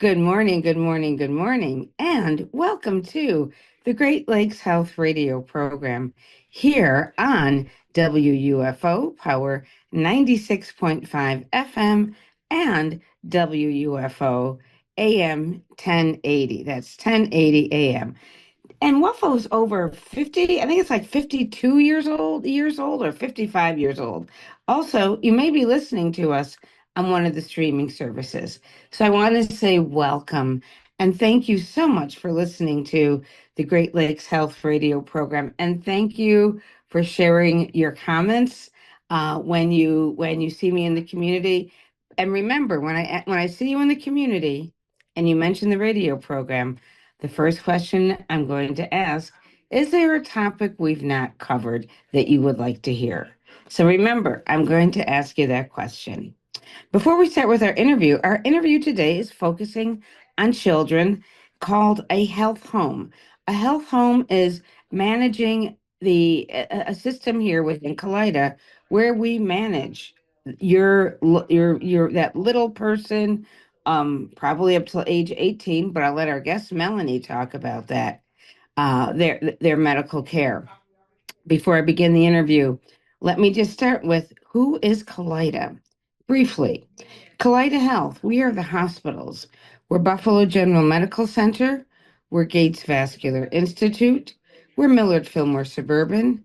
Good morning, good morning, good morning, and welcome to the Great Lakes Health Radio program here on WUFO Power 96.5 FM and WUFO AM 1080. That's 1080 AM. And Waffle's over 50, I think it's like 52 years old or 55 years old. Also, you may be listening to us on one of the streaming services. So I want to say welcome and thank you so much for listening to the Great Lakes Health Radio program. And thank you for sharing your comments when you see me in the community. And remember, when I see you in the community and you mention the radio program, the first question I'm going to ask, is there a topic we've not covered that you would like to hear? So remember, I'm going to ask you that question. Before we start with our interview today is focusing on children called a health home. A health home is managing a system here within Kalida where we manage your that little person, probably up till age 18, but I'll let our guest Melanie talk about that, their medical care. Before I begin the interview, let me just start with who is Kalida? Briefly, Kalida Health, we are the hospitals. We're Buffalo General Medical Center, we're Gates Vascular Institute, we're Millard Fillmore Suburban,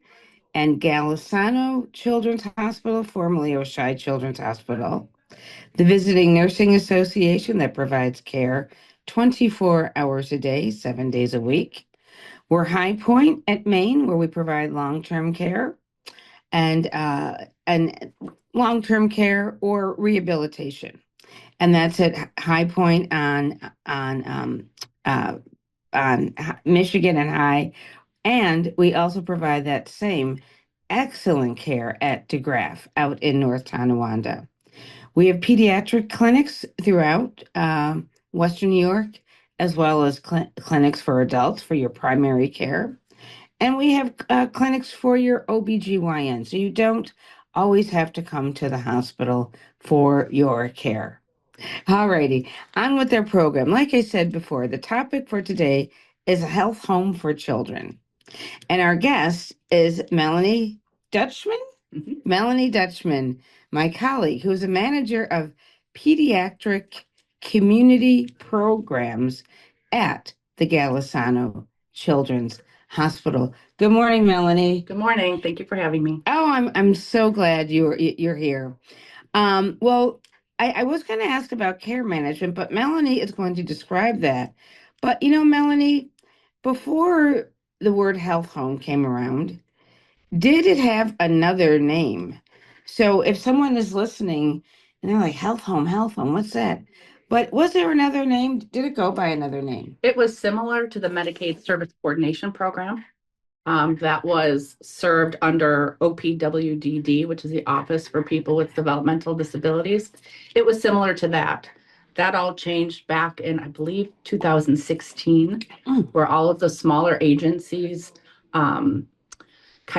and Galisano Children's Hospital, formerly Oshai Children's Hospital, the Visiting Nursing Association that provides care 24 hours a day, 7 days a week. We're High Point at Maine, where we provide long-term care and long-term care or rehabilitation, and that's at High Point uh, on Michigan and High. And we also provide that same excellent care at DeGraff out in North Tonawanda. We have pediatric clinics throughout Western New York, as well as clinics for adults for your primary care. And we have clinics for your OBGYN, so you don't always have to come to the hospital for your care. All righty, on with their program. Like I said before, the topic for today is a health home for children. And our guest is Melanie Dutchman. Melanie Dutchman, my colleague, who is a manager of pediatric community programs at the Galisano Children's Hospital. Good morning, Melanie. Good morning. Thank you for having me. Oh, I'm so glad you're here. Well, I was going to ask about care management, but Melanie is going to describe that. But Melanie, before the word health home came around, did it have another name? So if someone is listening and they're like, health home, what's that? But was there another name? Did it go by another name? It was similar to the Medicaid Service Coordination Program that was served under OPWDD, which is the Office for People with Developmental Disabilities. It was similar to that. That all changed back in, I believe, 2016, where all of the smaller agencies kind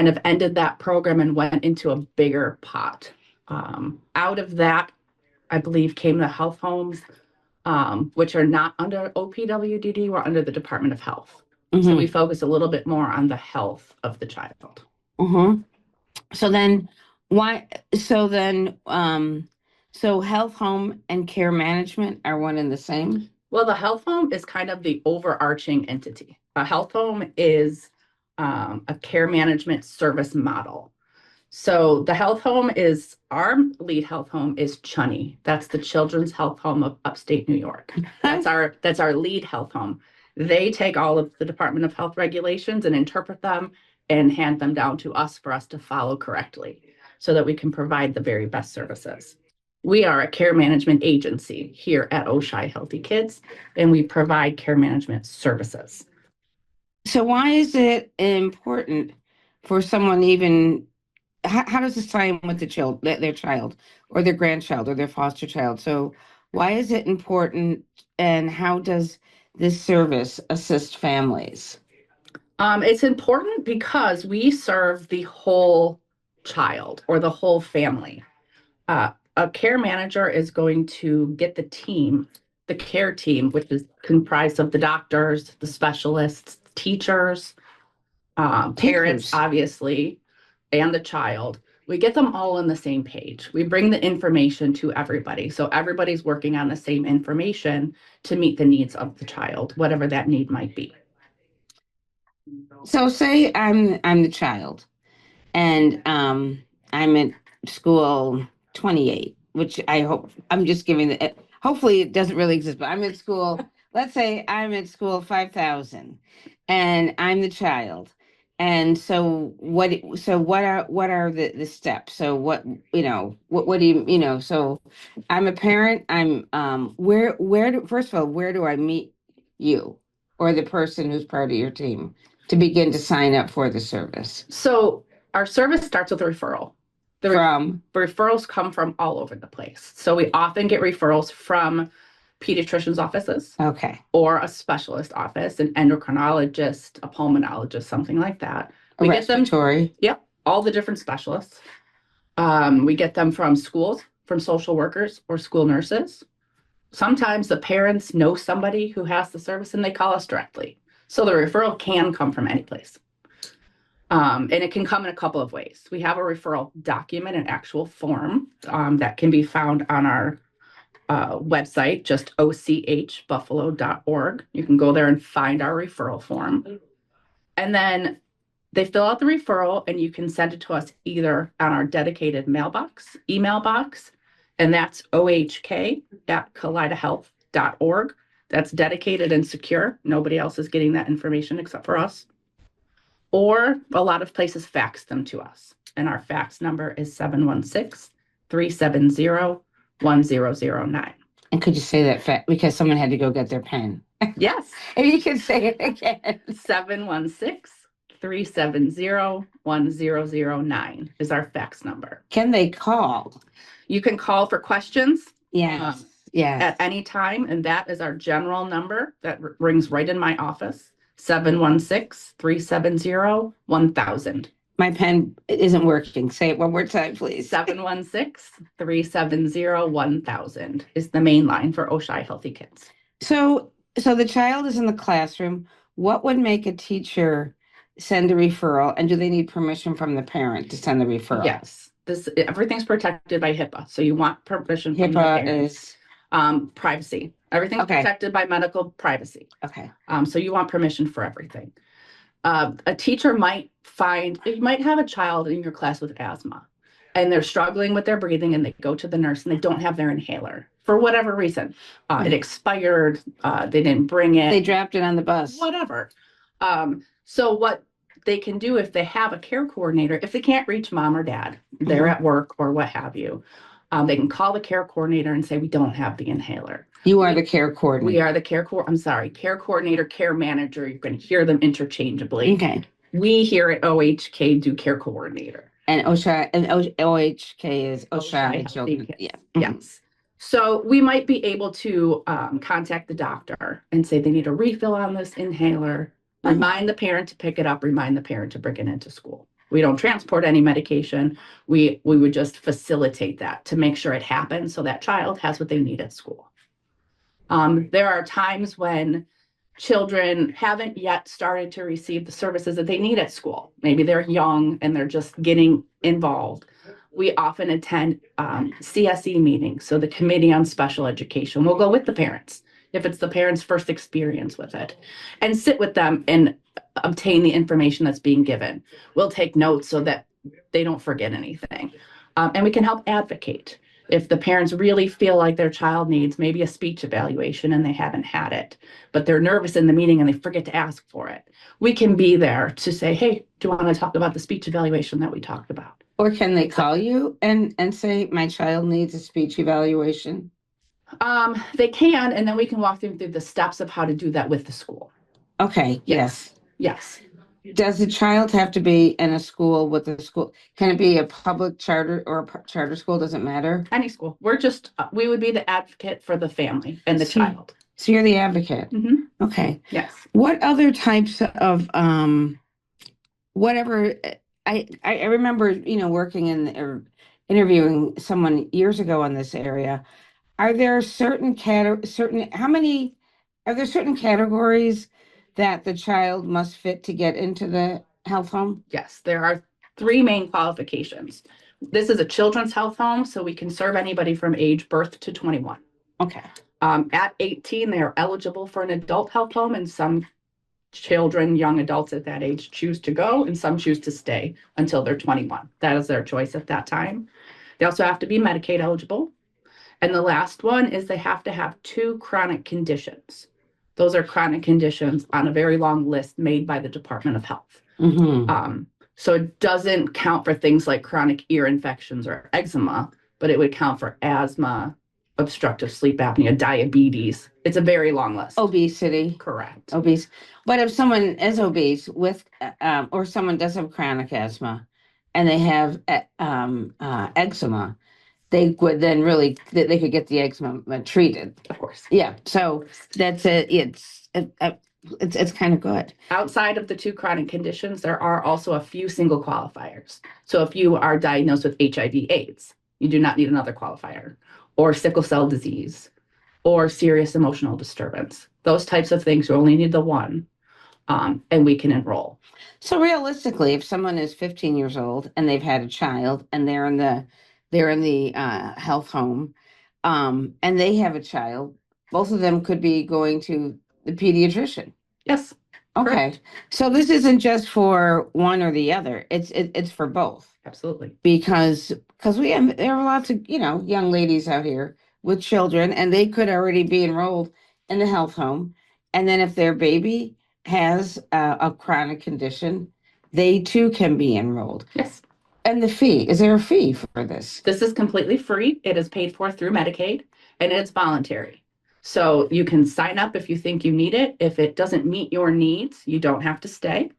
of ended that program and went into a bigger pot. Out of that, I believe, came the health homes, which are not under OPWDD, we're under the Department of Health. So we focus a little bit more on the health of the child. Mm-hmm. So then why so then so health home and care management are one and the same? Well, the health home is kind of the overarching entity. A health home is a care management service model. So the health home is our lead health home is Chunny. That's the Children's Health Home of upstate New York. That's our lead health home. They take all of the Department of Health regulations and interpret them and hand them down to us for us to follow correctly so that we can provide the very best services. We are a care management agency here at Oshai Healthy Kids, and we provide care management services. So why is it important for someone even how does this tie in with their child or their grandchild or their foster child? So why is it important and how does this service assist families? It's important because we serve the whole child or the whole family. A care manager is going to get the team the care team, which is comprised of the doctors, the specialists, teachers, parents, Teachers. obviously, and the child. We get them all on the same page. We bring the information to everybody. So everybody's working on the same information to meet the needs of the child, whatever that need might be. So say I'm the child and I'm at school 28, which I hope I'm just giving it. Hopefully, it doesn't really exist, but I'm at school. Let's say I'm at school 5,000, and I'm the child. And so what are the steps? So what do you. So I'm a parent. I'm first of all, where do I meet you or the person who's part of your team to begin to sign up for the service? So our service starts with a referral. From Referrals come from all over the place. So we often get referrals from pediatricians' offices Okay, or a specialist office, an endocrinologist, a pulmonologist, something like that. a We get them, respiratory. yep, all the different specialists. We get them from schools, from social workers or school nurses. Sometimes the parents know somebody who has the service and they call us directly. So the referral can come from any place. And it can come in a couple of ways. We have a referral document, an actual form that can be found on our website, just ochbuffalo.org. You can go there and find our referral form. And then they fill out the referral and you can send it to us either on our dedicated email box, and that's ohk@kaleidahealth.org. That's dedicated and secure. Nobody else is getting that information except for us. Or a lot of places fax them to us. And our fax number is 716-370-1009. And could you say that because someone had to go get their pen? Yes. If you could say it again. 716-370-1009 is our fax number. Can they call? You can call for questions Yes. Yes. at any time, and that is our general number that rings right in my office, 716-370-1000. My pen isn't working. Say it one more time, please. 716-370-1000 is the main line for Oshai Healthy Kids. So the child is in the classroom. What would make a teacher send a referral? And do they need permission from the parent to send the referral? Yes. Everything's protected by HIPAA. So you want permission from the HIPAA parents. is Privacy. Everything's Okay. protected by medical privacy. okay. So you want permission for everything. A teacher might have a child in your class with asthma and they're struggling with their breathing and they go to the nurse and they don't have their inhaler for whatever reason. It expired. They didn't bring it. They dropped it on the bus. Whatever. So what they can do if they have a care coordinator, if they can't reach mom or dad, they're at work or what have you, they can call the care coordinator and say, we don't have the inhaler. You are the care coordinator. We are the care coordinator, care manager. You can hear them interchangeably. Okay. We here at OHK do care coordinator. And OHK is Oshai Children. Yeah. Yes. So we might be able to contact the doctor and say they need a refill on this inhaler, remind the parent to pick it up, remind the parent to bring it into school. We don't transport any medication. We would just facilitate that to make sure it happens so that child has what they need at school. There are times when children haven't yet started to receive the services that they need at school. Maybe they're young and they're just getting involved. We often attend CSE meetings. So the Committee on Special Education will go with the parents if it's the parents' first experience with it and sit with them and obtain the information that's being given. We'll take notes so that they don't forget anything. And we can help advocate. If the parents really feel like their child needs maybe a speech evaluation and they haven't had it, but they're nervous in the meeting and they forget to ask for it, we can be there to say, hey, do you want to talk about the speech evaluation that we talked about? Or can they call you and say, my child needs a speech evaluation? They can, and then we can walk them through the steps of how to do that with the school. Okay. Yes. Yes. Does the child have to be in a school with the school? Can it be a public charter or a charter school? Doesn't matter. Any school. We would be the advocate for the family and the child. So you're the advocate. Mm-hmm. Okay. Yes. What other types of whatever I remember, working in or interviewing someone years ago in this area. Are there how many, are there certain categories that the child must fit to get into the health home? Yes, there are three main qualifications. This is a children's health home, so we can serve anybody from age birth to 21. Okay. At 18, they are eligible for an adult health home, and some children, young adults at that age choose to go, and some choose to stay until they're 21. That is their choice at that time. They also have to be Medicaid eligible. And the last one is they have to have two chronic conditions. Those are chronic conditions on a very long list made by the Department of Health. Mm-hmm. So it doesn't count for things like chronic ear infections or eczema, but it would count for asthma, obstructive sleep apnea, diabetes. It's a very long list. Obesity. Correct. Obese. But if someone is obese with, or someone does have chronic asthma and they have eczema, they would then they could get the eczema treated. Of course. Yeah. So that's it. It's kind of good. Outside of the two chronic conditions, there are also a few single qualifiers. So if you are diagnosed with HIV/AIDS, you do not need another qualifier, or sickle cell disease, or serious emotional disturbance. Those types of things, you only need the one, and we can enroll. So realistically, if someone is 15 years old and they've had a child and they're in the health home, and they have a child, both of them could be going to the pediatrician. Yes. Okay. Correct. So this isn't just for one or the other. It's for both. Absolutely. Because there are lots of, young ladies out here with children and they could already be enrolled in the health home. And then if their baby has a chronic condition, they too can be enrolled. Yes. And is there a fee for this? This is completely free. It is paid for through Medicaid, and it's voluntary. So you can sign up if you think you need it. If it doesn't meet your needs, you don't have to stay.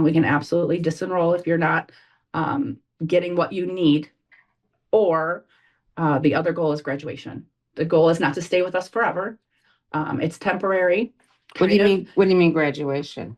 We can absolutely disenroll if you're not getting what you need. Or the other goal is graduation. The goal is not to stay with us forever. It's temporary. What do you mean? What do you mean graduation?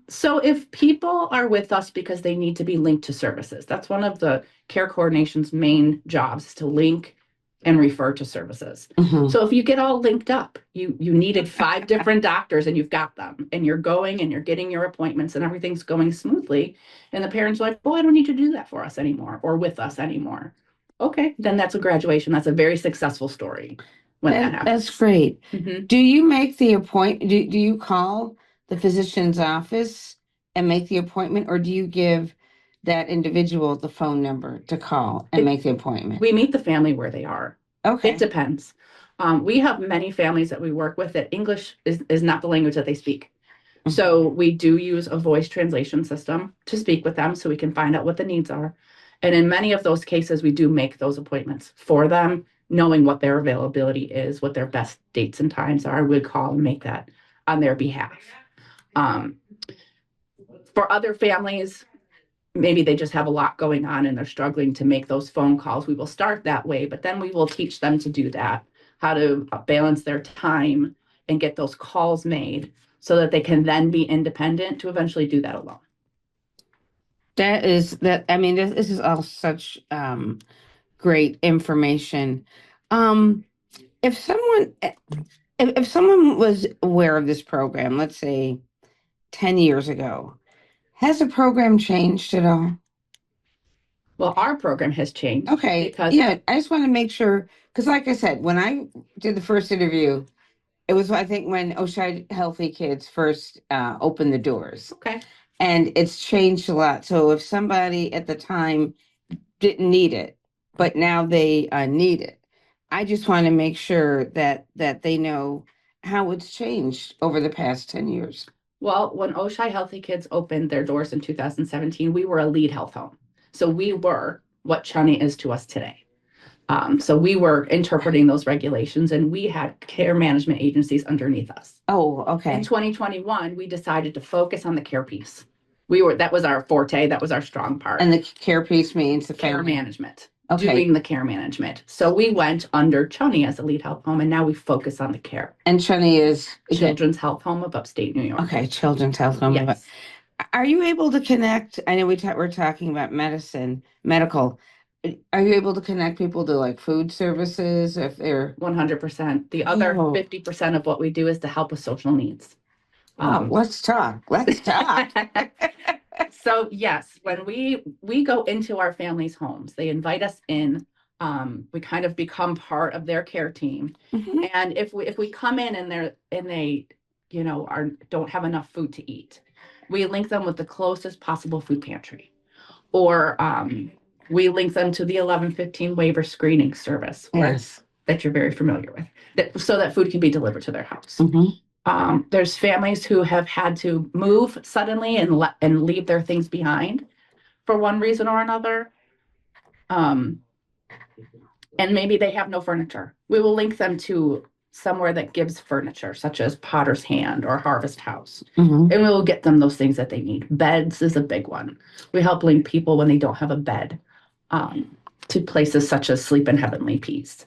So if people are with us because they need to be linked to services, that's one of the care coordination's main jobs, to link and refer to services. Mhm. So if you get all linked up, you needed 5 different doctors and you've got them, and you're going and you're getting your appointments and everything's going smoothly, and the parents are like, oh, I don't need to do that for us anymore or with us anymore. Okay, then that's a graduation. That's a very successful story when that happens. That's great. Mhm. Do you make the appointment? Do you call the physician's office and make the appointment, or do you give that individual the phone number to call and make the appointment? We meet the family where they are. Okay. It depends. We have many families that we work with that English is not the language that they speak. So we do use a voice translation system to speak with them so we can find out what the needs are. And in many of those cases, we do make those appointments for them, knowing what their availability is, what their best dates and times are. We call and make that on their behalf. For other families, maybe they just have a lot going on and they're struggling to make those phone calls. We will start that way, but then we will teach them to do that, how to balance their time and get those calls made so that they can then be independent to eventually do that alone. I mean, this is all such great information. Um, if someone was aware of this program, let's say 10 years ago, has the program changed at all? Well, our program has changed. Okay. Because Yeah, I just want to make sure, because like I said, when I did the first interview, it was, I think, when Oshai Healthy Kids first opened the doors. Okay. And it's changed a lot. So if somebody at the time didn't need it, but now they need it, I just want to make sure that they know how it's changed over the past 10 years. Well, when Oshai Healthy Kids opened their doors in 2017, we were a lead health home. So we were what Chunny is to us today. So we were interpreting those regulations, and we had care management agencies underneath us. Oh, okay. In 2021, we decided to focus on the care piece. That was our forte. That was our strong part. And the care piece means the care family management. Okay. Doing the care management. So we went under Chunny as a lead health home, and now we focus on the care. And Chunny is Children's Health Home of Upstate New York. Okay, Children's Health Home. Yes. Are you able to connect? I know we're talking about medical. are you able to connect people to like food services if they're 100%. The other oh 50% of what we do is to help with social needs. oh let's talk. Let's talk. So yes, when we go into our families' homes, they invite us in. We kind of become part of their care team. Mhm. And if we come in and they, are don't have enough food to eat, we link them with the closest possible food pantry. Or we link them to the 1115 waiver screening service, Yes. that you're very familiar with, so that food can be delivered to their house. Hmm. There's families who have had to move suddenly and leave their things behind for one reason or another. Um, and maybe they have no furniture. We will link them to somewhere that gives furniture, such as Potter's Hand or Harvest House. Hmm. And we will get them those things that they need. Beds is a big one. We help link people when they don't have a bed, to places such as Sleep in Heavenly Peace.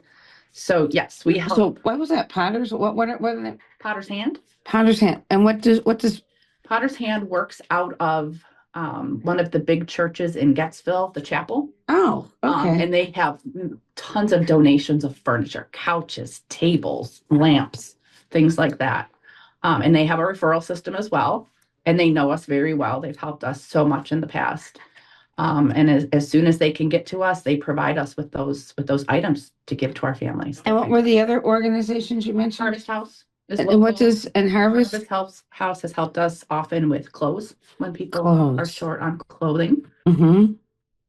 So yes, we help. So what was that? Potter's? What are they? Potter's Hand. Potter's hand. And what does Potter's Hand works out of one of the big churches in Gettsville, the chapel. oh, okay. And they have tons of donations of furniture, couches, tables, lamps, things like that. And they have a referral system as well. And they know us very well. They've helped us so much in the past. And as soon as they can get to us, they provide us with those items to give to our families. And what were the other organizations you mentioned? Harvest House is And what local. does and Harvest House has helped us often with clothes when people are clothes? short on clothing. Mm-hmm.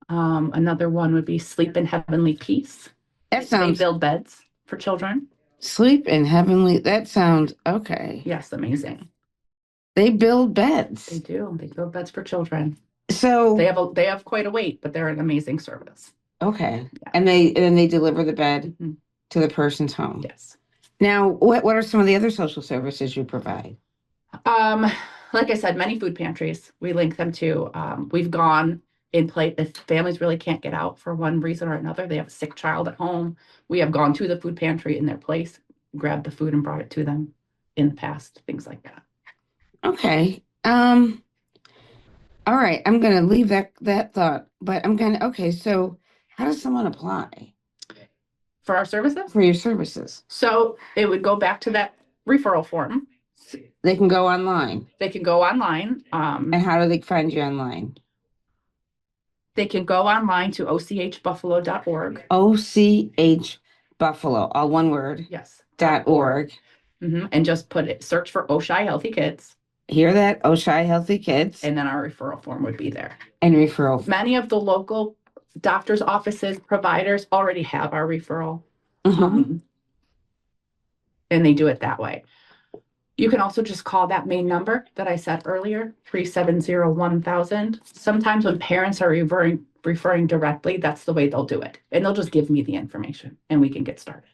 Another one would be Sleep in Heavenly Peace. That They sounds build beds for children. sleep in heavenly. That sounds okay. Yes, amazing. They build They beds. do. They build beds for children. So They have quite a wait, but they're an amazing service. okay. Yeah. And they deliver the bed Mhm. to the person's home. Yes. Now, what are some of the other social services you provide? Um, like I said, many food pantries we link them to. We've gone in place if families really can't get out for one reason or another. They have a sick child at home. We have gone to the food pantry in their place, grabbed the food and brought it to them in the past, things like that. Okay. All right. I'm gonna leave that thought, but I'm gonna okay, so how does someone apply For our services, for your services? so it would go back to that referral form. They can go online. They can go online. And how do they find you online? They can go online to ochbuffalo.org. OCH Buffalo, all one word, Yes. .org. And just search for Oshai Healthy Kids. Hear that? Oshai Healthy Kids. And then our referral form would be there. And referral. Many of the local doctor's offices, providers already have our referral. Mhm. And they do it that way. You can also just call that main number that I said earlier, 370-1000. Sometimes when parents are referring directly, that's the way they'll do it. And they'll just give me the information and we can get started.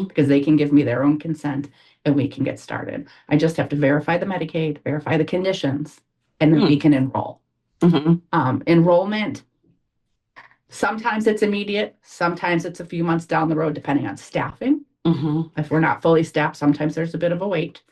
Because they can give me their own consent and we can get started. I just have to verify the Medicaid, verify the conditions, and then we can enroll. Enrollment, sometimes it's immediate, sometimes it's a few months down the road, depending on staffing. If we're not fully staffed, sometimes there's a bit of a wait.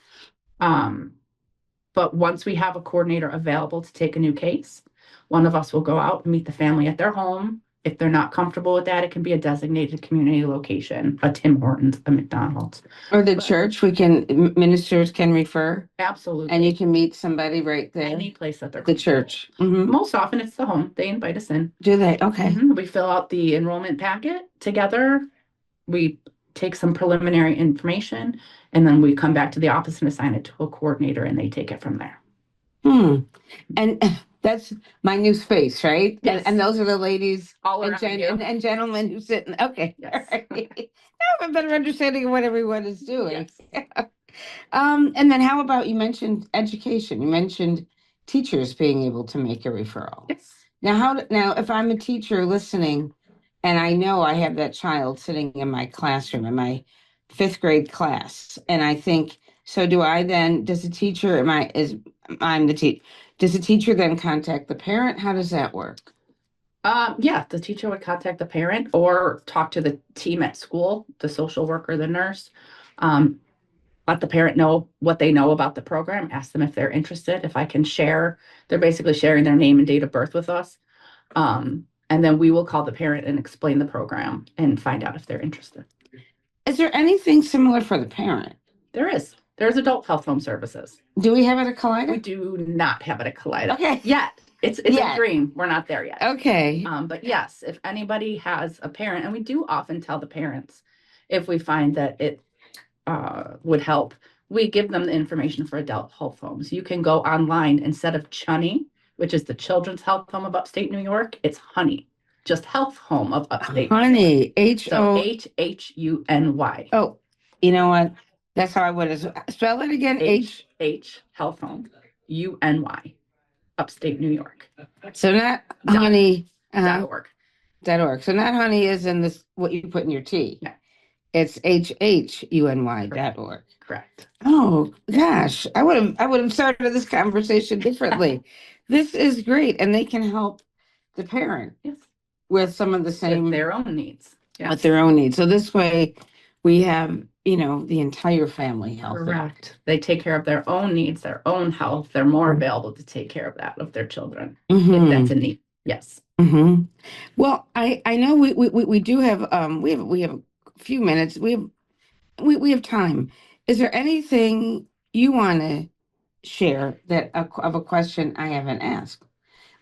But once we have a coordinator available to take a new case, one of us will go out and meet the family at their home. If they're not comfortable with that, it can be a designated community location, a Tim Hortons, a McDonald's. Or the church, ministers can refer. Absolutely. And you can meet somebody right there. Any place that they're the church. Most often it's the home. They invite us in. Do they? Okay. We fill out the enrollment packet together. We take some preliminary information, and then we come back to the office and assign it to a coordinator, and they take it from there. And that's my new space, right? Yes. And those are the ladies All and, around you. and gentlemen who sit in. Okay. Yes. All right. Now I have a better understanding of what everyone is doing. Yes. And then how about you mentioned education? You mentioned teachers being able to make a referral. Yes. Now if I'm a teacher listening and I know I have that child sitting in my classroom in my fifth grade class, and I think, so do I then, does the teacher, I'm the teacher, does the teacher then contact the parent? How does that work? Yeah, the teacher would contact the parent or talk to the team at school, the social worker, the nurse. Let the parent know what they know about the program, ask them if they're interested, if I can share. They're basically sharing their name and date of birth with us. And then we will call the parent and explain the program and find out if they're interested. Is there anything similar for the parent? There's adult health home services. Do we have it at We Collider? do not have it at Kaleida Okay. yet. It's a Yet. dream. We're not there yet. Okay. But yes, if anybody has a parent, and we do often tell the parents if we find that it would help, we give them the information for adult health homes. You can go online instead of Chunny, which is the Children's Health Home of Upstate New York. It's Honey, just Health Home of Upstate New York. Honey, So H-O. HHUNY. Oh, you know what? That's how I would spell it again. H Health Home UNY, Upstate New York. So not Dot- honey. .org. .org. So not honey is in this what you put in your tea. Yeah. It's HHUNY.org. Correct. Oh gosh, I would have started this conversation differently. This is great, and they can help the parent Yes. with some of the same With their own needs. Yes. with their own needs. So this way, we have the entire family healthy. Correct. They take care of their own needs, their own health. They're more available to take care of that of their children if that's a need. Yes. Mm-hmm. Well, I know we do have we have a few minutes. We have time. Is there anything you want to share of a question I haven't asked?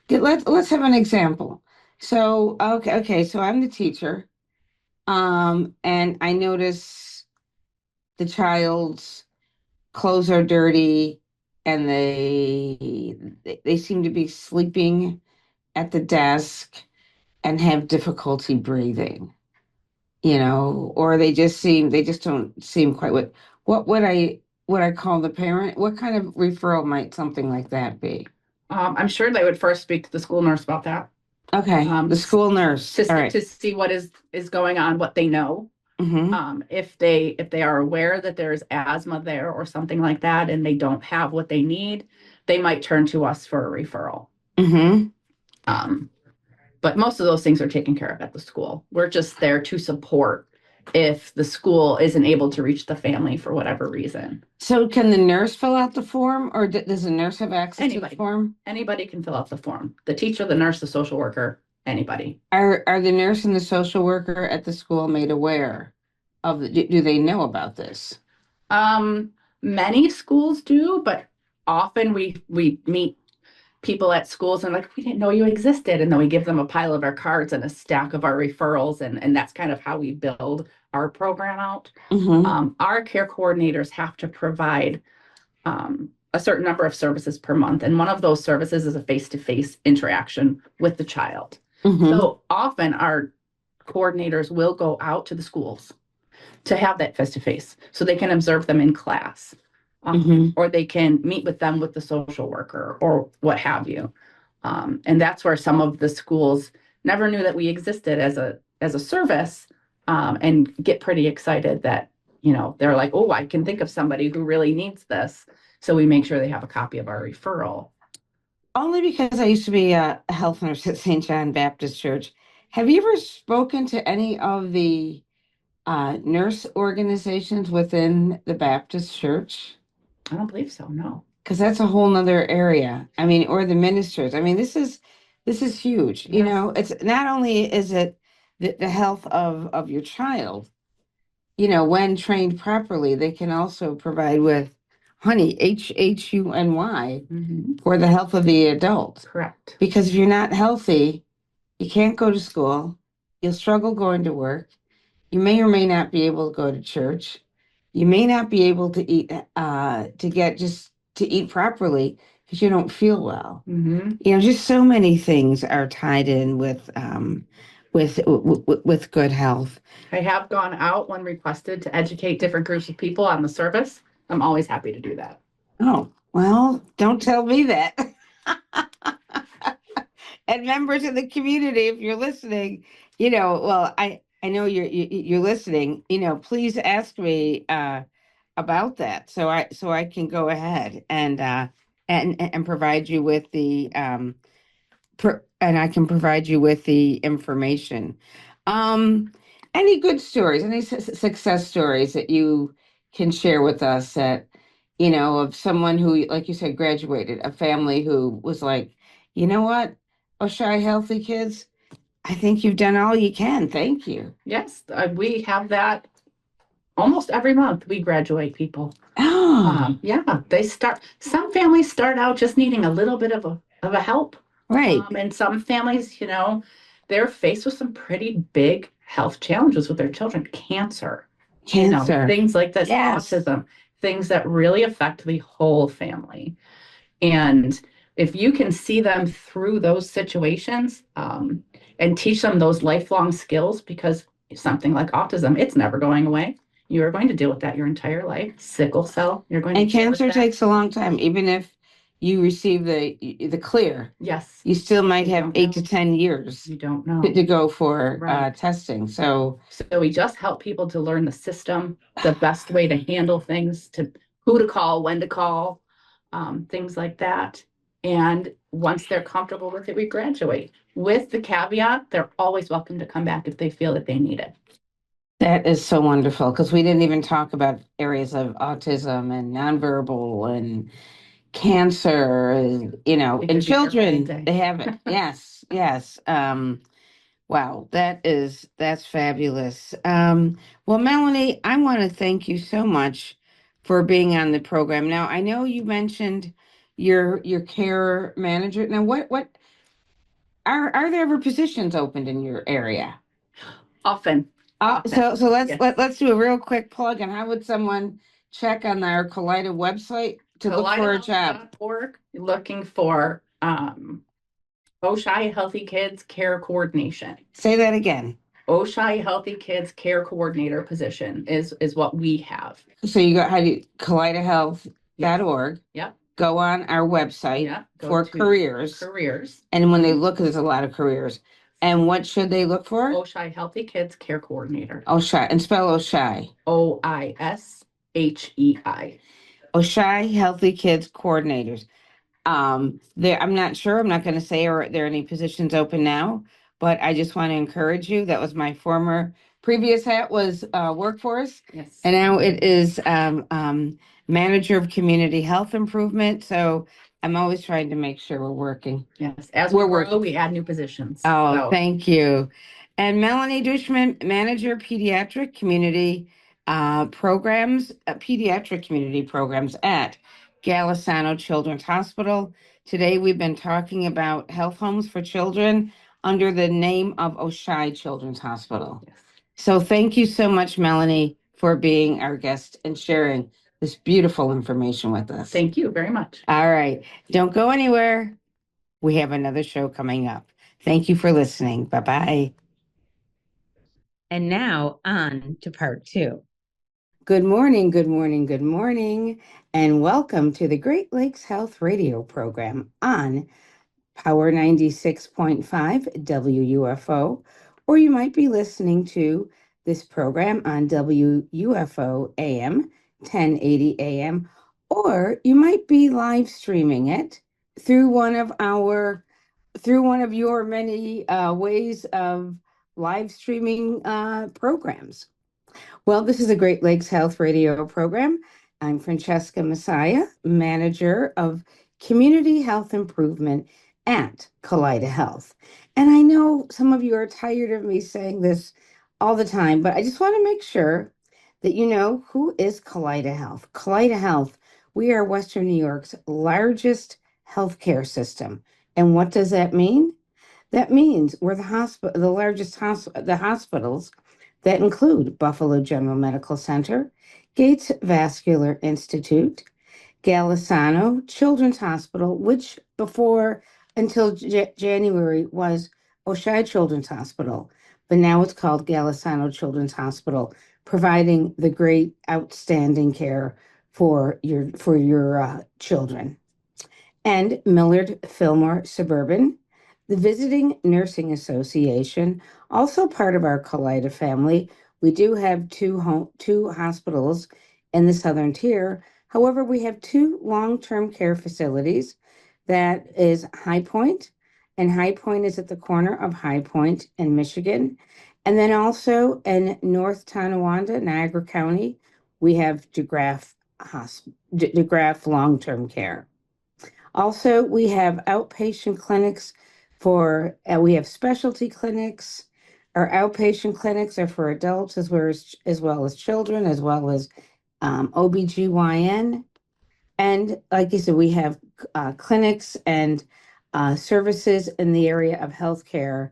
Let's have an example. So okay. So I'm the teacher, and I notice the child's clothes are dirty, and they seem to be sleeping at the desk and have difficulty breathing, or they just don't seem quite what would I call the parent? What kind of referral might something like that be? I'm sure they would first speak to the school nurse about that. Okay, the school nurse. All right. To see what is going on, what they know. Mm-hmm. If they are aware that there's asthma there or something like that, and they don't have what they need, they might turn to us for a referral. Mm-hmm. But most of those things are taken care of at the school. We're just there to support if the school isn't able to reach the family for whatever reason. So can the nurse fill out the form, or does the nurse have access to the Anybody. form? Anybody can fill out the form. The teacher, the nurse, the social worker, anybody. Are the nurse and the social worker at the school made aware of do they know about this? Many schools do, but often we meet people at schools and like, we didn't know you existed. And then we give them a pile of our cards and a stack of our referrals. And that's kind of how we build our program out. Mm-hmm. Our care coordinators have to provide a certain number of services per month. And one of those services is a face-to-face interaction with the child. Mm-hmm. So often our coordinators will go out to the schools to have that face-to-face so they can observe them in class. Mm-hmm. Or they can meet with them with the social worker or what have you. And that's where some of the schools never knew that we existed as a service, and get pretty excited that, they're like, oh, I can think of somebody who really needs this. So we make sure they have a copy of our referral. Only because I used to be a health nurse at St. John Baptist Church. Have you ever spoken to any of the nurse organizations within the Baptist Church? I don't believe so, no. Because that's a whole nother area. I mean, or the ministers. I mean, this is huge. Yes. It's not only is it the health of your child, when trained properly, they can also provide with honey, HHUNY, for the health of the adult. Correct. Because if you're not healthy, you can't go to school, you'll struggle going to work, you may or may not be able to go to church, you may not be able to eat, to eat properly because you don't feel well. Just so many things are tied in with good health. I have gone out when requested to educate different groups of people on the service. I'm always happy to do that. Oh, well, don't tell me that. And members of the community, if you're listening, well, I know you're listening, please ask me about that so I can go ahead and provide you with the and I can provide you with the information. Any good stories, any success stories that you can share with us of someone who, like you said, graduated, a family who was like, you know what, Oshai Healthy Kids, I think you've done all you can. Thank you. Yes, we have that almost every month. We graduate people. Oh, Yeah, some families start out just needing a little bit of a help. right. And some families, they're faced with some pretty big health challenges with their children, cancer, Cancer. things like this, Yes. autism, things that really affect the whole family. And if you can see them through those situations, and teach them those lifelong skills, because something like autism, it's never going away. You are going to deal with that your entire life. Sickle cell, you're going to And deal with cancer that. takes a long time, even if you receive the clear, Yes, you still might you have don't 8 to 10 years you don't to know. go for Right. testing. So, So we just help people to learn the system, the best way to handle things, to who to call, when to call, things like that. And once they're comfortable with it, we graduate. With the caveat, they're always welcome to come back if they feel that they need it. that is so wonderful because we didn't even talk about areas of autism and nonverbal and cancer, We and could be here all children, day. they have it. Yes, yes. Wow, that's fabulous. Well, Melanie, I want to thank you so much for being on the program. Now, I know you mentioned your care manager. Now, what are there ever positions opened in your area? Often, often. So let's Yes. let's do a real quick plug. And how would someone check on our Collida website to look for a job? KaleidHealth.org, looking for Oshai Healthy Kids Care Coordination. Say that again. Oshai Healthy Kids Care Coordinator position is what we have. So you got how do you Yes. collidahealth.org, Yep. go on our website Yeah. Go for to careers. careers. And when they look, there's a lot of careers. And what should they look for? Oshai Healthy Kids Care Coordinator. Oshai, and spell Oshai. OISHEI. Oshai Healthy Kids Coordinators. There, I'm not sure. I'm not going to say are there any positions open now, but I just want to encourage you. That was my former previous hat was workforce, Yes. and now it is manager of community health improvement. So I'm always trying to make sure we're working. Yes. As we We're grow, working. we add new positions. Oh, So thank you. And Melanie Dushman, manager pediatric community pediatric community programs at Galisano Children's Hospital. Today, we've been talking about health homes for children under the name of Oshai Children's Hospital. yes. So thank you so much, Melanie, for being our guest and sharing this beautiful information with us. Thank you very much. All right. Don't go anywhere. We have another show coming up. Thank you for listening. Bye bye. And now on to part two. Good morning, good morning, good morning, and welcome to the Great Lakes Health Radio program on Power 96.5 WUFO, or you might be listening to this program on WUFO AM 1080 AM, or you might be live streaming it through one of your many ways of live streaming programs. Well, this is a Great Lakes Health Radio program. I'm Francesca Messiah, manager of community health improvement at Kaleida Health. And I know some of you are tired of me saying this all the time, but I just want to make sure that you know who is Kaleida Health. Kaleida Health, we are Western New York's largest healthcare system. And what does that mean? That means we're the largest the hospitals that include Buffalo General Medical Center, Gates Vascular Institute, Galisano Children's Hospital, which before until January was Oshai Children's Hospital, but now it's called Galisano Children's Hospital, providing the great, outstanding care for your children. And Millard Fillmore Suburban, the Visiting Nursing Association, also part of our Kaleida family. We do have two hospitals in the southern tier. However, we have two long-term care facilities. That is High Point, and High Point is at the corner of High Point and Michigan. And then also in North Tonawanda, Niagara County, we have DeGraff Long-Term Care. Also, we have outpatient clinics We have specialty clinics. Our outpatient clinics are for adults as well as children, as well as OBGYN. And like you said, we have clinics and services in the area of healthcare.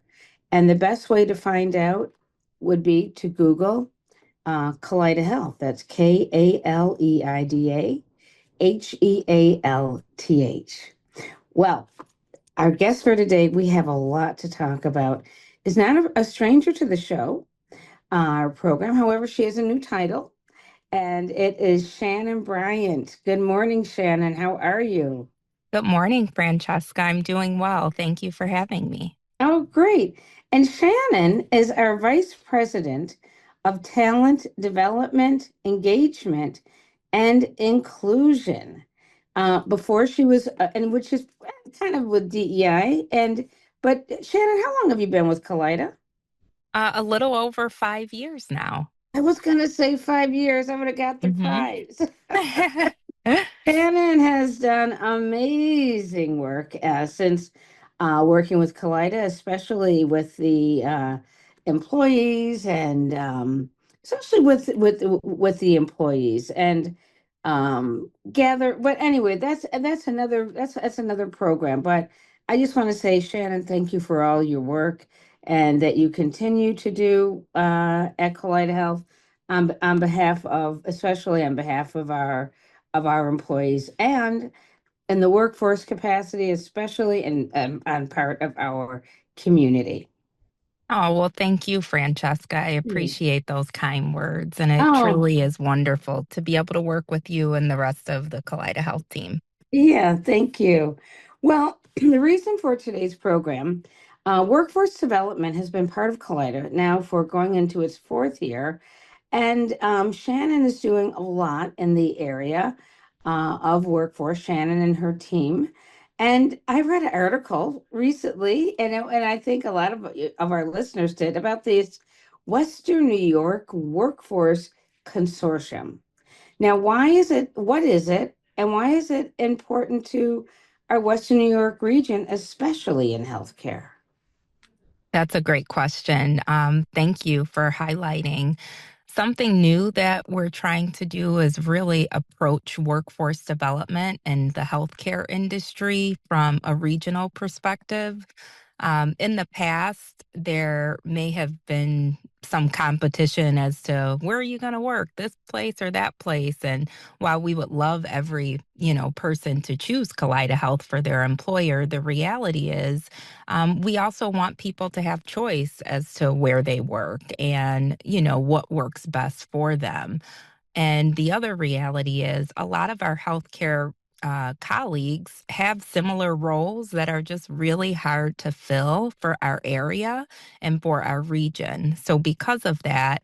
And the best way to find out would be to Google Kaleida Health. That's KaleIdeaHealth. Well, our guest for today, we have a lot to talk about, is not a stranger to the show, our program. However, she has a new title, and it is Shannon Bryant. Good morning, Shannon. How are you? Good morning, Francesca. I'm doing well. Thank you for having me. Oh, great. And Shannon is our Vice President of Talent Development, Engagement, and Inclusion. Before she was, and which is kind of with DEI. But Shannon, how long have you been with Kaleida? A little over 5 years now. I was going to say 5 years. I would have got the hmm prize. Shannon has done amazing work since working with Kaleida, especially with the employees and especially with the employees and gather. But anyway, that's another program. But I just want to say, Shannon, thank you for all your work and that you continue to do at Kaleida Health on behalf of, especially on behalf of our employees and in the workforce capacity, especially on part of our community. Oh, well, thank you, Francesca. I Mm. appreciate those kind words. And it Oh, truly is wonderful to be able to work with you and the rest of the Kaleida Health team. yeah, thank you. Well, the reason for today's program, workforce development has been part of Collider now for going into its fourth year. And Shannon is doing a lot in the area of workforce, Shannon and her team. And I read an article recently, and I think a lot of our listeners did, about this Western New York Workforce Consortium. Now, what is it, and why is it important to our Western New York region, especially in healthcare? That's a great question. Thank you for highlighting. Something new that we're trying to do is really approach workforce development and the healthcare industry from a regional perspective. In the past, there may have been some competition as to where are you going to work, this place or that place. And while we would love every, person to choose Kaleida Health for their employer, the reality is we also want people to have choice as to where they work and, what works best for them. And the other reality is a lot of our healthcare colleagues have similar roles that are just really hard to fill for our area and for our region. So, because of that,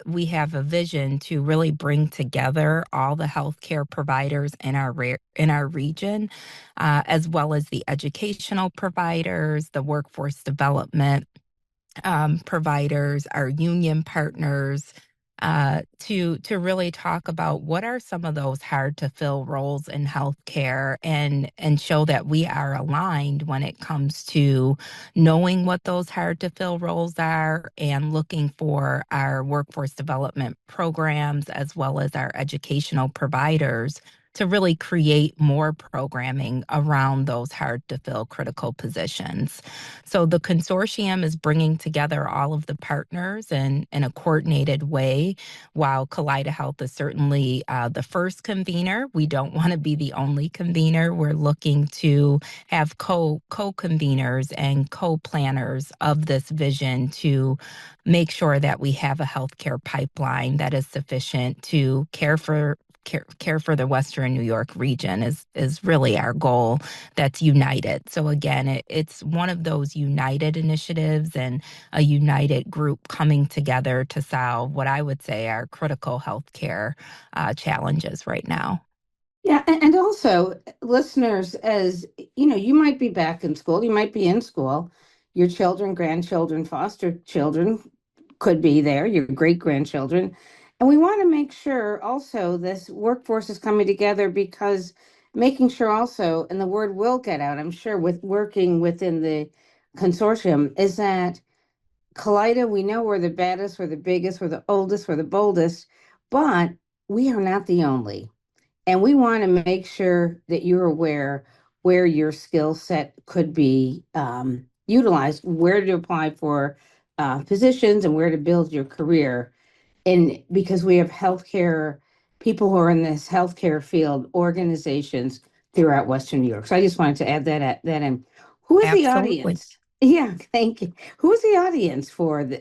we have a vision to really bring together all the healthcare providers in in our region, as well as the educational providers, the workforce development providers, our union partners, to really talk about what are some of those hard to fill roles in healthcare and show that we are aligned when it comes to knowing what those hard to fill roles are and looking for our workforce development programs as well as our educational providers to really create more programming around those hard to fill critical positions. So the consortium is bringing together all of the partners in a coordinated way. While Kaleida Health is certainly the first convener, we don't want to be the only convener. We're looking to have co-conveners and co-planners of this vision to make sure that we have a healthcare pipeline that is sufficient to care for the Western New York region is really our goal that's united. So again, it's one of those united initiatives and a united group coming together to solve what I would say are critical healthcare challenges right now. Yeah, and also listeners, as you know, you might be back in school, you might be in school, your children, grandchildren, foster children could be there, your great grandchildren. And we want to make sure also this workforce is coming together because making sure also, and the word will get out, I'm sure, with working within the consortium, is that Colida, we know we're the baddest, we're the biggest, we're the oldest, we're the boldest, but we are not the only. And we want to make sure that you're aware where your skill set could be utilized, where to apply for positions, and where to build your career. And because we have healthcare people who are in this healthcare field, organizations throughout Western New York. So I just wanted to add that in. Who is the Absolutely. audience? Yeah, thank you. Who is the audience for the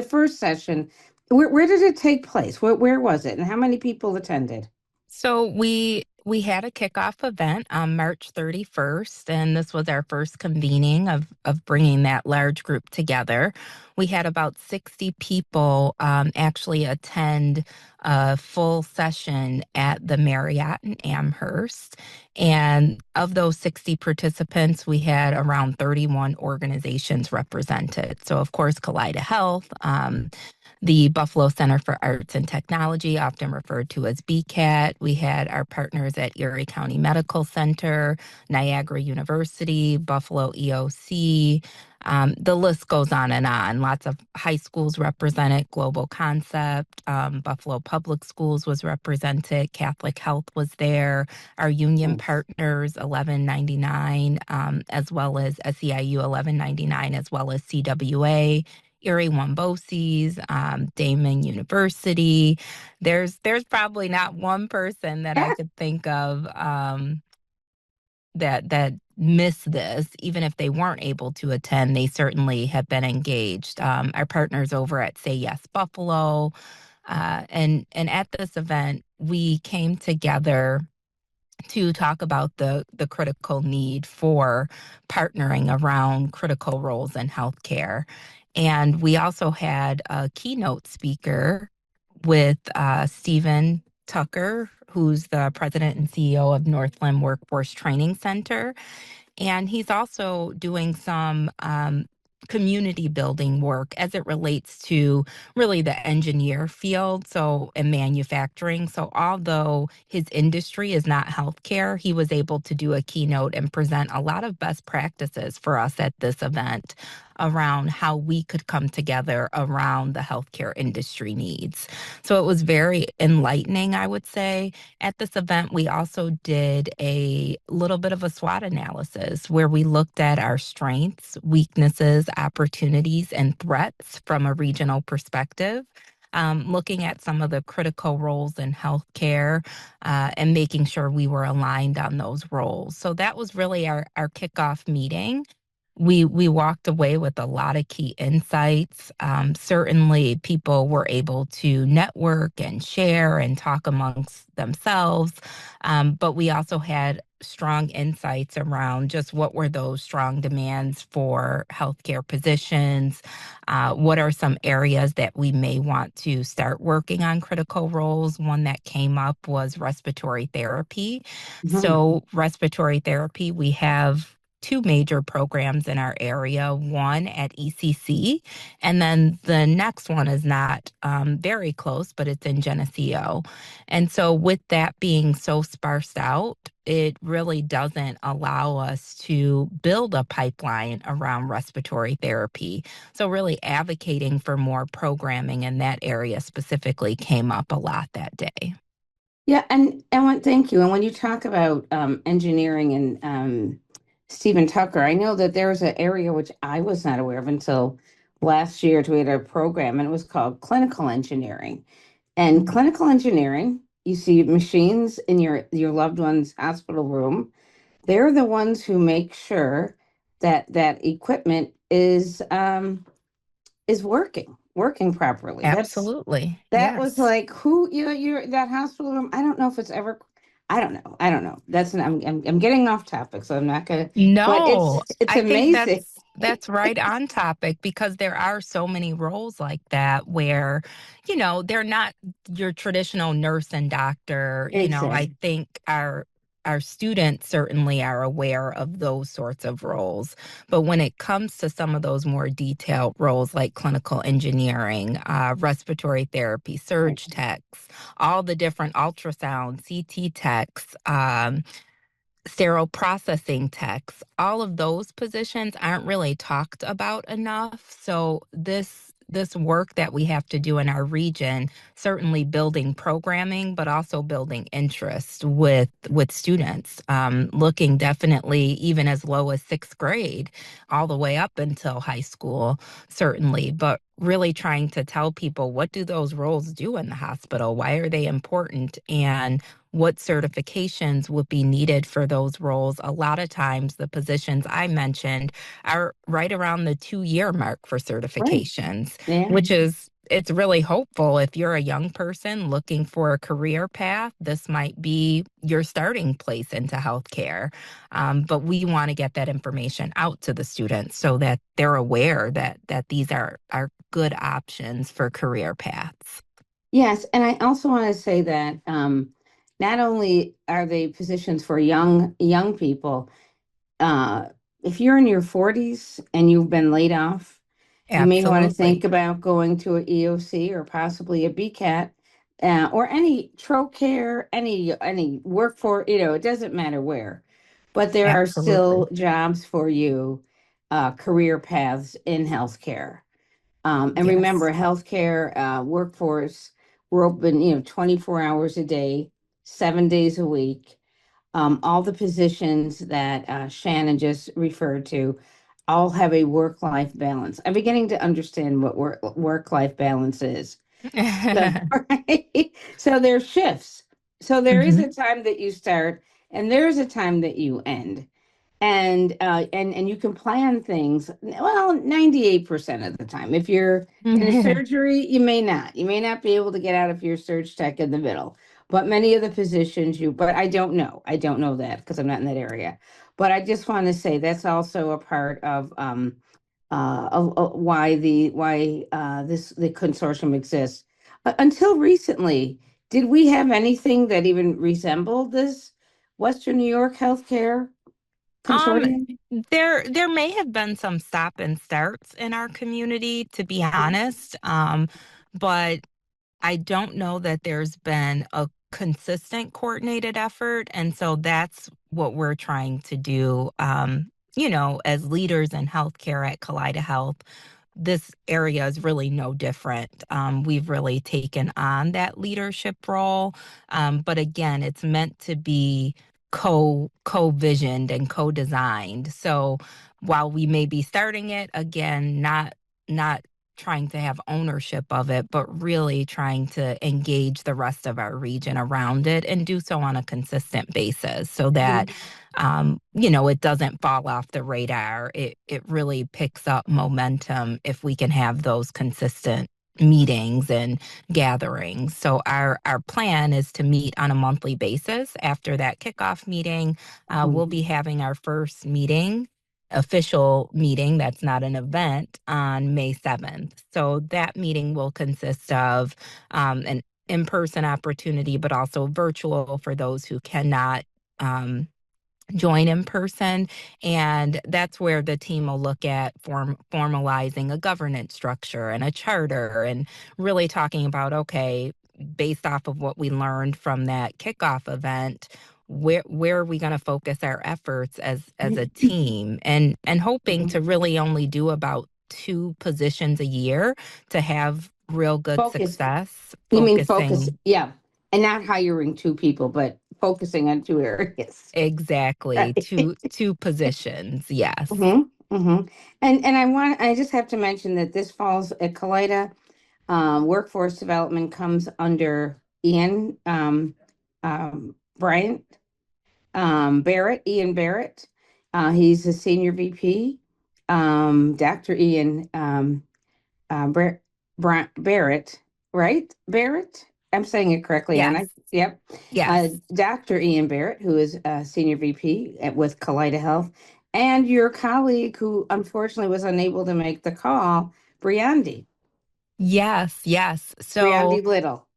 first session? Where did it take place? Where was it, and how many people attended? So we had a kickoff event on March 31st, and this was our first convening of bringing that large group together. We had about 60 people actually attend a full session at the Marriott in Amherst. And of those 60 participants, we had around 31 organizations represented. So, of course, Kaleida Health, the Buffalo Center for Arts and Technology, often referred to as BCAT. We had our partners at Erie County Medical Center, Niagara University, Buffalo EOC. The list goes on and on. Lots of high schools represented, Global Concept, Buffalo Public Schools was represented, Catholic Health was there, our union Nice. partners, 1199, as well as SEIU 1199, as well as CWA. Erie Wombosis, Damon University. There's probably not one person that I Yeah. could think of that missed this. Even if they weren't able to attend, they certainly have been engaged. Our partners over at Say Yes Buffalo, and at this event, we came together to talk about the critical need for partnering around critical roles in healthcare. And we also had a keynote speaker with Stephen Tucker, who's the president and CEO of Northland Workforce Training Center. And he's also doing some community building work as it relates to really the engineer field, so and manufacturing. So although his industry is not healthcare, he was able to do a keynote and present a lot of best practices for us at this event around how we could come together around the healthcare industry needs. So it was very enlightening, I would say. At this event, we also did a little bit of a SWOT analysis where we looked at our strengths, weaknesses, opportunities, and threats from a regional perspective. Looking at some of the critical roles in healthcare and making sure we were aligned on those roles. So that was really our kickoff meeting. We walked away with a lot of key insights. Certainly, people were able to network and share and talk amongst themselves. But we also had strong insights around just what were those strong demands for healthcare positions. What are some areas that we may want to start working on critical roles? One that came up was respiratory therapy. Mhm. So, respiratory therapy, we have two major programs in our area, one at ECC, and then the next one is not very close, but it's in Geneseo. And so, with that being so sparsed out, it really doesn't allow us to build a pipeline around respiratory therapy. So, really advocating for more programming in that area specifically came up a lot that day. Yeah, thank you. And when you talk about engineering and Stephen Tucker, I know that there's an area which I was not aware of until last year. We had a program, and it was called clinical engineering. And clinical engineering, you see machines in your loved one's hospital room. They're the ones who make sure that that equipment is working properly. Absolutely. That was Yes. like who you're that hospital room. I don't know if it's ever. I don't know. I don't know. I'm getting off topic, so I'm not gonna. But No, it's I think amazing. that's right on topic because there are so many roles like that where, they're not your traditional nurse and doctor. I Exactly. think our our students certainly are aware of those sorts of roles. But when it comes to some of those more detailed roles like clinical engineering, respiratory therapy, Right. surge techs, all the different ultrasound, CT techs, sterile processing techs, all of those positions aren't really talked about enough. So this work that we have to do in our region, certainly building programming, but also building interest with students, looking definitely even as low as sixth grade, all the way up until high school, certainly. But really trying to tell people, what do those roles do in the hospital? Why are they important? And what certifications would be needed for those roles. A lot of times, the positions I mentioned are right around the 2 year mark for Right. certifications, Yeah. which is it's really hopeful if you're a young person looking for a career path. This might be your starting place into healthcare. But we want to get that information out to the students so that they're aware that these are good options for career paths. Yes, and I also want to say that not only are they positions for young people, uh, if you're in your 40s and you've been laid off, you may want to Absolutely. think about going to an EOC or possibly a BCAT, or any TroCare, any workforce, it doesn't matter where, but there are Absolutely. still jobs for you, career paths in healthcare. And Yes. remember, healthcare workforce, we're open, 24 hours a day, 7 days a week. All the positions that Shannon just referred to all have a work-life balance. I'm beginning to understand what work-life balance is. So, right? So there's shifts. So there is Mhm. a time that you start and there's a time that you end. And you can plan things, well, 98% of the time. If you're in a surgery, you may not be able to get out of your surge tech in the middle, but many of the positions but I don't know that because I'm not in that area. But I just want to say that's also a part of why the consortium exists. Until recently, did we have anything that even resembled this Western New York Healthcare Um, Consortium? there may have been some stop and starts in our community, to be honest. But I don't know that there's been a consistent coordinated effort. And so that's what we're trying to do. As leaders in healthcare at Kaleida Health, this area is really no different. We've really taken on that leadership role. But again, it's meant to be co-visioned and co-designed. So while we may be starting it, again, not trying to have ownership of it, but really trying to engage the rest of our region around it and do so on a consistent basis so that it doesn't fall off the radar. It really picks up momentum if we can have those consistent meetings and gatherings. So our plan is to meet on a monthly basis. After that kickoff meeting, we'll be having our first official meeting that's not an event on May 7th. So that meeting will consist of an in-person opportunity, but also virtual for those who cannot um, join in person. And that's where the team will look at formalizing a governance structure and a charter and really talking about, okay, based off of what we learned from that kickoff event, where are we going to focus our efforts as a team, and hoping to really only do about two positions a year to have real good Focus. success You mean focus? focusing. Yeah. And not hiring two people, but focusing on two areas. Exactly. Two positions. Yes. Mm-hmm. Mm-hmm. And I just have to mention that this falls at Kaleida. Workforce development comes under Ian Bryant Ian Barrett. He's a senior VP. Dr. Ian Bar Barrett, right? Barrett? I'm saying it correctly, and Yes. I, yep. Yes. Dr. Ian Barrett, who is a senior VP with Kaleida Health, and your colleague who unfortunately was unable to make the call, Briandi, Yes. Yes. So Briandi Little.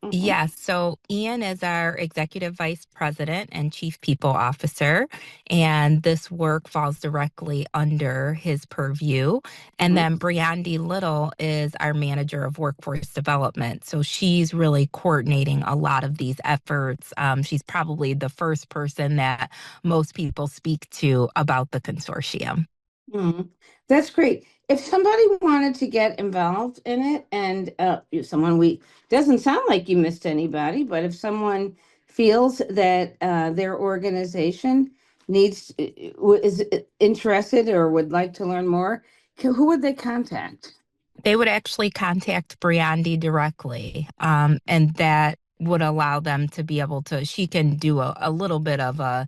Mhm. Yes. So Ian is our executive vice president and chief people officer, and this work falls directly under his purview. And Mhm. then Briandi Little is our manager of workforce development. So she's really coordinating a lot of these efforts. She's probably the first person that most people speak to about the consortium. Mhm. That's great. If somebody wanted to get involved in it and if someone we doesn't sound like you missed anybody, but if someone feels that their organization needs is interested or would like to learn more, who would they contact? They would actually contact Briandi directly, and that would allow them to be able to, she can do a little bit of a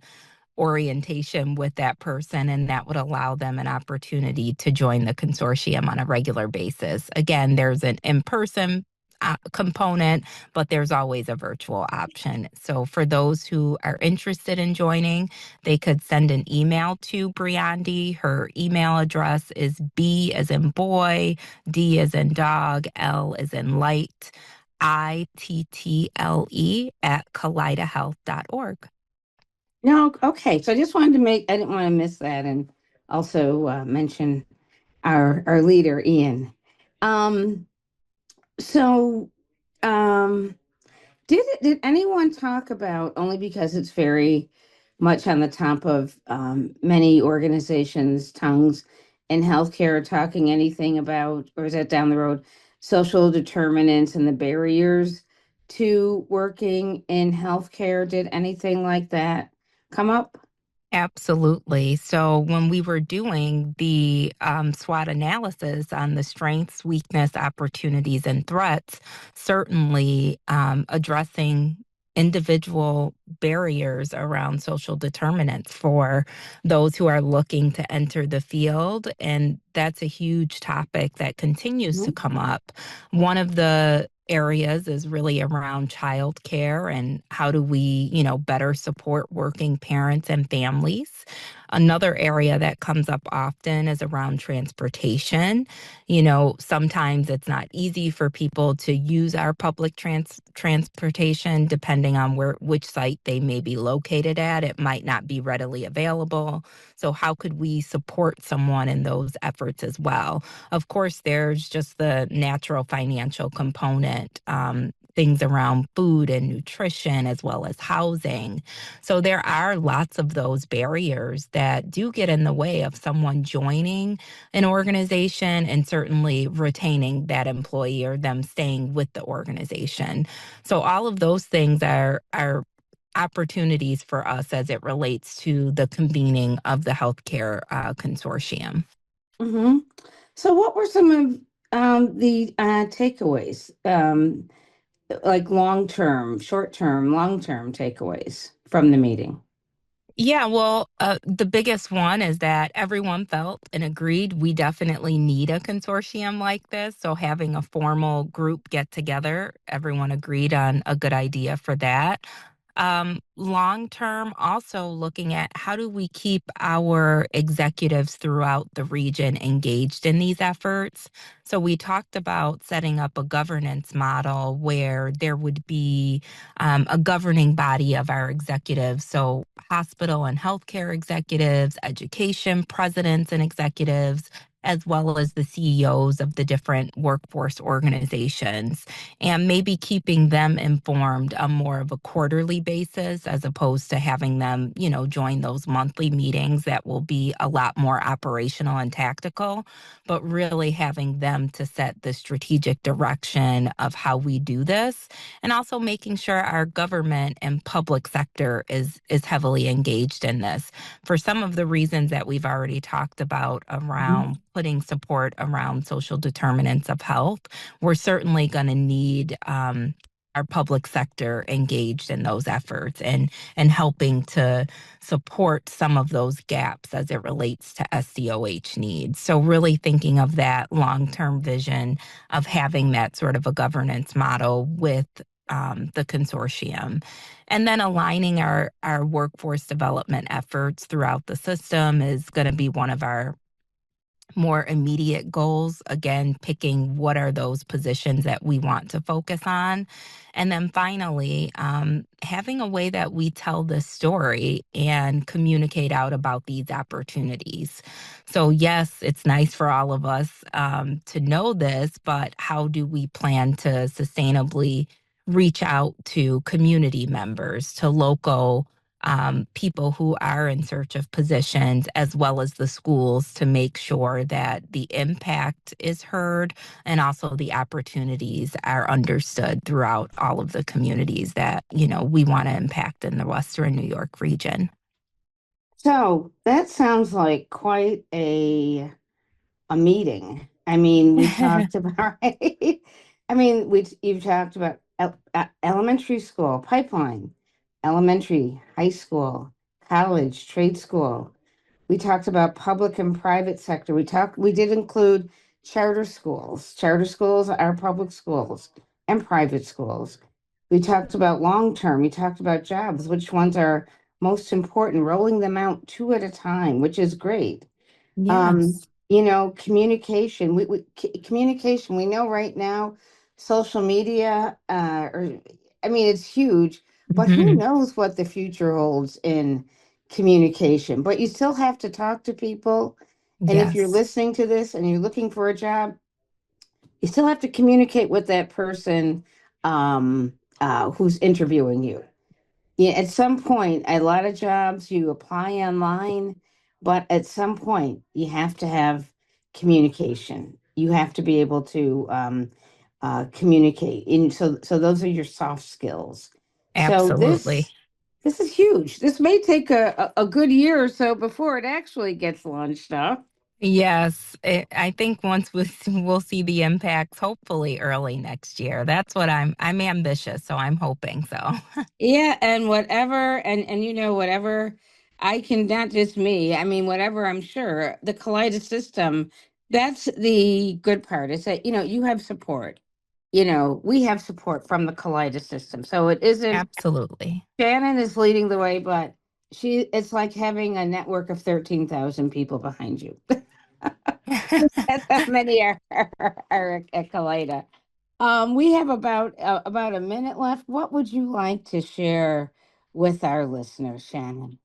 orientation with that person, and that would allow them an opportunity to join the consortium on a regular basis. Again, there's an in-person component, but there's always a virtual option. So for those who are interested in joining, they could send an email to Briandi. Her email address is B as in boy, D as in dog, L as in light, ITTLE at kaleidahealth.org. No, okay. So I just wanted to I didn't want to miss that and also mention our leader, Ian. Um, so um, did anyone talk about, only because it's very much on the top of many organizations' tongues in healthcare, talking anything about, or is that down the road, social determinants and the barriers to working in healthcare? Did anything like that come up? Absolutely. So when we were doing the SWOT analysis on the strengths, weakness, opportunities, and threats, certainly addressing individual barriers around social determinants for those who are looking to enter the field. And that's a huge topic that continues to Mhm. come up. One of the areas is really around childcare and how do we, better support working parents and families. Another area that comes up often is around transportation. Sometimes it's not easy for people to use our public transportation depending on which site they may be located at. It might not be readily available. So how could we support someone in those efforts as well? Of course, there's just the natural financial component, things around food and nutrition, as well as housing. So there are lots of those barriers that do get in the way of someone joining an organization and certainly retaining that employee or them staying with the organization. So all of those things are opportunities for us as it relates to the convening of the healthcare consortium. Hmm. So, what were some of the takeaways, like long term, short term, long term takeaways from the meeting? Yeah, well, the biggest one is that everyone felt and agreed we definitely need a consortium like this. So having a formal group get together, everyone agreed on a good idea for that. Long term, also looking at how do we keep our executives throughout the region engaged in these efforts. So we talked about setting up a governance model where there would be a governing body of our executives. So hospital and healthcare executives, education presidents and executives, as well as the CEOs of the different workforce organizations, and maybe keeping them informed on more of a quarterly basis as opposed to having them, join those monthly meetings that will be a lot more operational and tactical, but really having them to set the strategic direction of how we do this, and also making sure our government and public sector is heavily engaged in this for some of the reasons that we've already talked about Mhm. around putting support around social determinants of health. We're certainly going to need our public sector engaged in those efforts and helping to support some of those gaps as it relates to SDOH needs. So really thinking of that long-term vision of having that sort of a governance model with the consortium. And then aligning our workforce development efforts throughout the system is going to be one of our more immediate goals, again, picking what are those positions that we want to focus on. And then finally, having a way that we tell the story and communicate out about these opportunities. So, yes, it's nice for all of us to know this, but how do we plan to sustainably reach out to community members, to local people who are in search of positions, as well as the schools, to make sure that the impact is heard and also the opportunities are understood throughout all of the communities that, we want to impact in the Western New York region. So that sounds like quite a meeting. I mean, we talked about, I mean, you've talked about elementary school pipeline, elementary, high school, college, trade school. We talked about public and private sector. We did include charter schools. Charter schools are public schools and private schools. We talked about long term. We talked about jobs, which ones are most important, rolling them out two at a time, which is great. Yes. Communication. Communication. We know right now, social media. I mean, it's huge, but who Mhm. knows what the future holds in communication? But you still have to talk to people, and if you're Yes, listening to this and you're looking for a job, you still have to communicate with that person who's interviewing you. Yeah, at some point, a lot of jobs you apply online, but at some point you have to have communication. You have to be able to communicate. And so those are your soft skills. So absolutely. this is huge. This may take a good year or so before it actually gets launched up. Yes, I think once we'll see the impacts, hopefully early next year. That's what I'm ambitious, so I'm hoping so. Yeah, and whatever, and whatever I can, not just me, I mean, whatever, I'm sure the Kaleidos system, that's the good part, is that, you have support. We have support from the Kaleidos system. So it isn't, Absolutely. Shannon is leading the way, but it's like having a network of 13,000 people behind you. That's how many are at Kaleida. We have about a minute left. What would you like to share with our listeners, Shannon?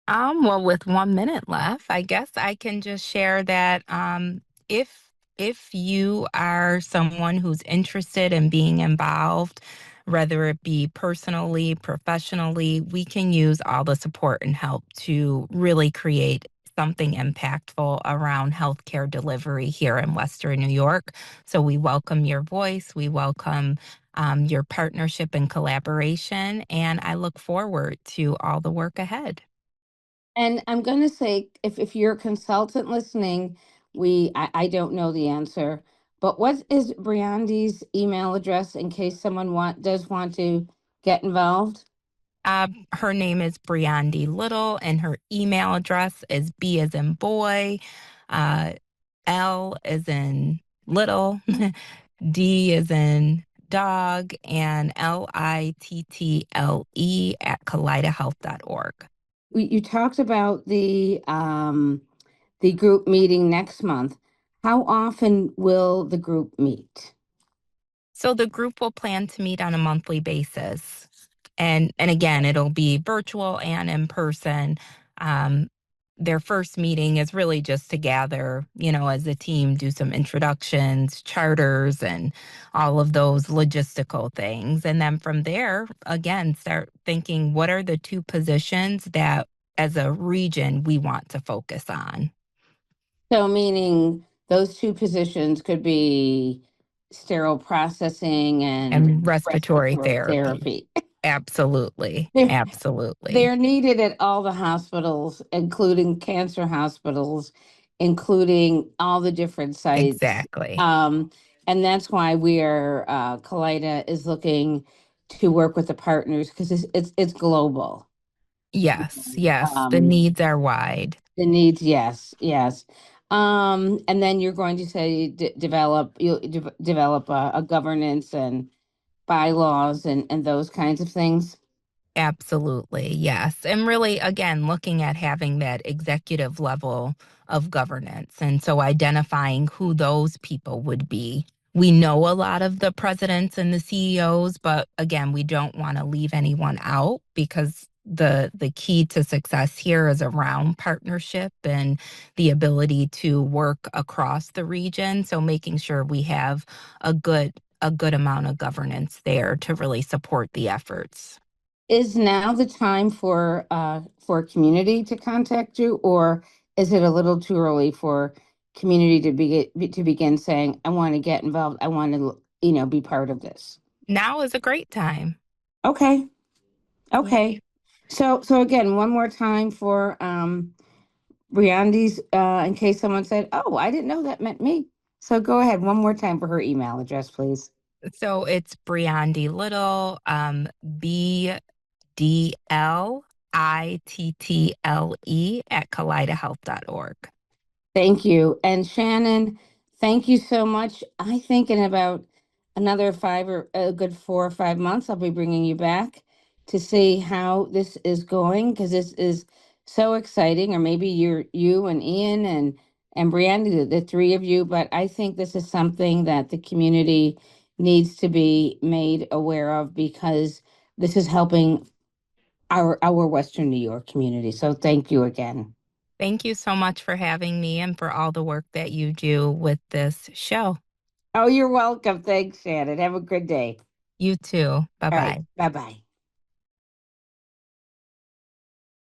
Well, with 1 minute left, I guess I can just share that if if you are someone who's interested in being involved, whether it be personally, professionally, we can use all the support and help to really create something impactful around healthcare delivery here in Western New York. So we welcome your voice. We welcome your partnership and collaboration, and I look forward to all the work ahead. And I'm going to say, if you're a consultant listening, I don't know the answer, but what is Briandi's email address in case someone does want to get involved? Her name is Briandi Little, and her email address is B as in boy, uh, L as in little, D as in dog, and LITTLE at kaleidahealth.org. You talked about the group meeting next month. How often will the group meet? So the group will plan to meet on a monthly basis. And again, it'll be virtual and in person. Um, their first meeting is really just to gather, as a team, do some introductions, charters, and all of those logistical things. And then from there, again, start thinking what are the two positions that as a region we want to focus on. So, meaning those two positions could be sterile processing and And respiratory respiratory therapy. therapy. Absolutely. They're, Absolutely. they're needed at all the hospitals, including cancer hospitals, including all the different sites. Exactly. Um, and that's why Kaleida is looking to work with the partners because it's global. Yes, yes. The Um, needs are wide. The needs, yes, yes. And then you're going to say develop a governance and bylaws and those kinds of things. Absolutely, yes. And really, again, looking at having that executive level of governance. And so identifying who those people would be. We know a lot of the presidents and the CEOs, but again, we don't want to leave anyone out because the key to success here is around partnership and the ability to work across the region. So making sure we have a good amount of governance there to really support the efforts. Is now the time for community to contact you, or is it a little too early for community to begin saying, I want to get involved, I want to, be part of this? Now is a great time. Okay, Yeah. okay. So again, one more time for Briandi's, in case someone said, "Oh, I didn't know that meant me." So go ahead one more time for her email address, please. So it's Briandi Little, BDLITTLE at kaleidahealth.org. Thank you. And Shannon, thank you so much. I think in about another five or a good 4 or 5 months, I'll be bringing you back to see how this is going because this is so exciting. Or maybe you and Ian and Brianna, the three of you. But I think this is something that the community needs to be made aware of because this is helping our Western New York community. So thank you again. Thank you so much for having me and for all the work that you do with this show. Oh, you're welcome. Thanks, Shannon. Have a good day. You too. Bye All right. bye. Bye bye.